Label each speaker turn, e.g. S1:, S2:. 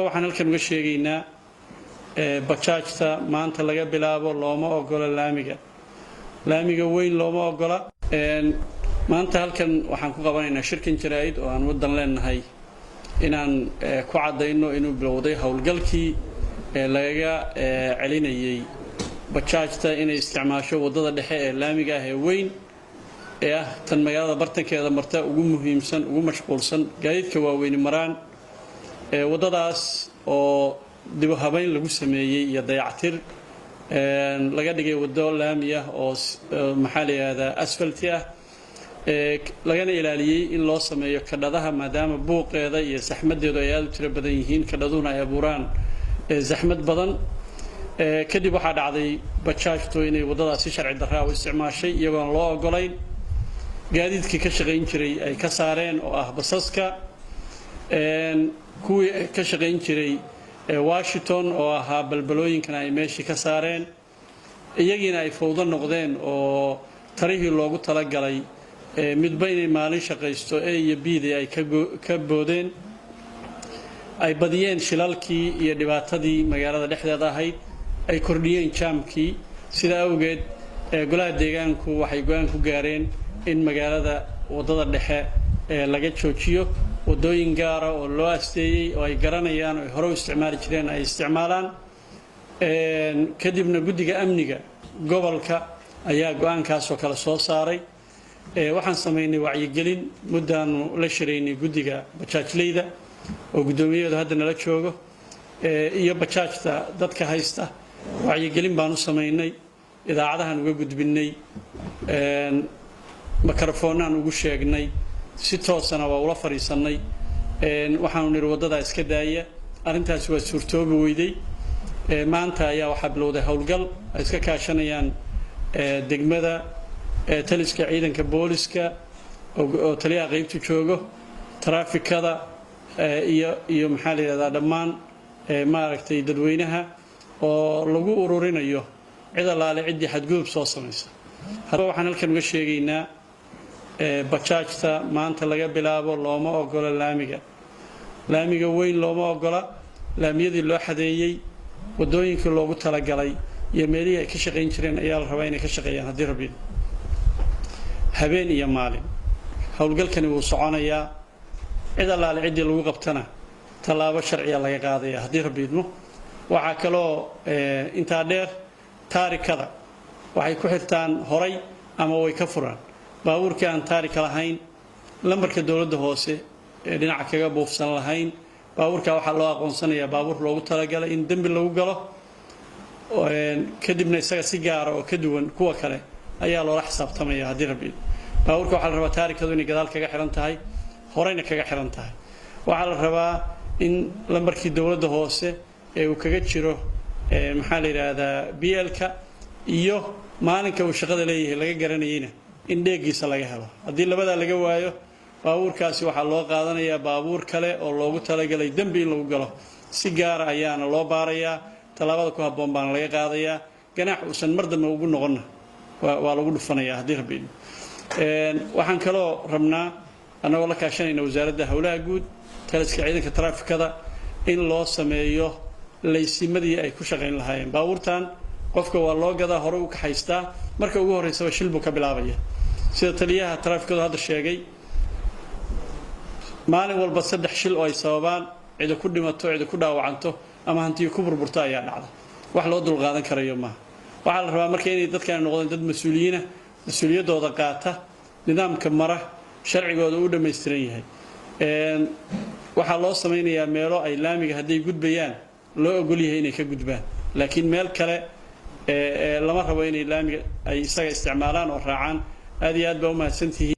S1: waxaan halkan uga sheegaynaa bajaajta maanta laga bilaabo looma ogola laamiga weyn looma ogola maanta halkan waxaan ku qabanaynaa shirkan jaraa'id oo aan wadan leenahay inaan ku cadeyno inuu bilowday howlgalkii laga celinayay bajaajta inay isticmaasho wadada dhexe ee laamiga ah ee weyn ee ah tan magaalada bartankeeda marta ugu muhiimsan ugu mashquulsan gaadiidka waaweyn maraan wadadaas oo dib u habeyn lagu sameeyay iyo dayactir laga dhigay wado laami ah oo maxaa la yiraahdaa asfalti ah lagana ilaaliyay in loo sameeyo kadhadaha maadaama buuqeeda iyo saxmadeedu ay aad u tiro badan yihiin kadhaduna ay abuuraan saxmad badan kadib waxaa dhacday bajaajtu inay wadadaas si sharci darro ah u isticmaashay iyagoon loo ogolayn gaadiidkii ka shaqayn jiray ay ka saareen oo ah basaska kuwii ka shaqayn jiray Washington oo ahaa balbalooyinkana ay meeshii ka saareen iyagiina ay fowdo noqdeen oo tarihii loogu talagalay midba inay maalin shaqaysto A iyo B ay ka boodeen ay badiyeen shilalkii iyo dhibaatadii magaalada dhexdeeda ahayd ay kordhiyeen jaamkii sida awgeed golaha deegaanku waxay go'aan ku gaareen in magaalada wadada dhexe laga joojiyo wadooyin gaar ah oo loo asteeyay oo ay garanayaan oo hore u isticmaali jireen ay isticmaalaan kadibna guddiga amniga gobolka ayaa go'aankaas oo kala soo saaray waxaan sameynay wacyigelin muddaanu la shiraynay guddiga bajaajleyda oo guddoomiyaheedu hadda nala joogo iyo bajaajta dadka haysta wacyigelin baan u sameynay idaacadahan uga gudbinay makarafoonaan ugu sheegnay si toosana waa ula fariisanay waxaanu niri wadada iska daaya arintaas waa suurtoobi weyday maanta ayaa waxa bilowday howlgal ay iska kaashanayaan degmada taliska ciidanka booliska oo taliyaha qaybta joogo traafikada iyo maxaa la yiraahdaa dhammaan maaragtay dadweynaha oo lagu ururinayo cid allaale cidii xadgudub soo samaysa waxaan halkan uga sheegaynaa bajaajta maanta laga bilaabo looma ogola laamiga weyn looma ogola laamiyadii loo xadeeyay wadooyinkii loogu talagalay iyo meelihii ay ka shaqayn jireen ayaa la rabaa inay ka shaqeeyaan haddii rabbi habeen iyo maalin howlgalkani wuu soconayaa cid allaale ciddii lagu qabtana tallaabo sharciya laga qaadaya haddii rabbi idmo waxaa kaloo intaa dheer taarikada waxay ku xirtaan horay ama way ka furaan baabuurkii aan taarika lahayn lambarka dawladda hoose ee dhinaca kaga buufsan lahayn baabuurka waxaa loo aqoonsanayaa baabuur loogu talagalay in dembi lagu galo kadibna isaga si gaara oo ka duwan kuwa kale ayaa loola xisaabtamaya haddii rabbi baabuurka waxaa la rabaa taarikadu inay gadaal kaga xiran tahay horeyna kaga xiran tahay waxaa la rabaa in lambarkii dawladda hoose ee uu kaga jiro maxaa la yiraahdaa BL-ka iyo maalinka uu shaqada leeyahay laga garanayayna in dheegiisa laga helo haddii labada laga waayo baabuurkaasi waxaa loo qaadanayaa baabuur kale oo loogu talagalay dembi in lagu galo si gaar ah ayaana loo baarayaa tallaabada ku habboon baana laga qaadayaa ganaax uusan mar dambe ugu noqonna waa lagu dhufanayaa haddii rabbi waxaan kaloo rabnaa annagoo la kaashanayna wasaaradda howlaha guud taliska ciidanka traafikada in loo sameeyo laysimadii ay ku shaqayn lahaayeen baabuurtan qofka waa loo gadaa hore u kaxaystaa marka ugu horeysaba shil buu ka bilaabaya sida taliyaha traafikadu hadda sheegay maalin walba 3 shil oo ay sababaan cid ku dhimato cid ku dhaawacanto ama hantiyo ku burburto ayaa dhacda wax loo dul qaadan karayo ma waxa la rabaa markay inay dadkan noqdaan dad mas'uuliyiin mas'uuliyadooda qaata nidaamka mara sharcigooda u dhameystiran yahay waxa loo sameeyaa meelo ay laamiga haday gudbayaan loo ogol yahay inay ka gudbaan laakiin meel kale lama rabo inay laamiga ay isaga isticmaalaan oo raacaan aad iyo aad baa u mahadsantihiin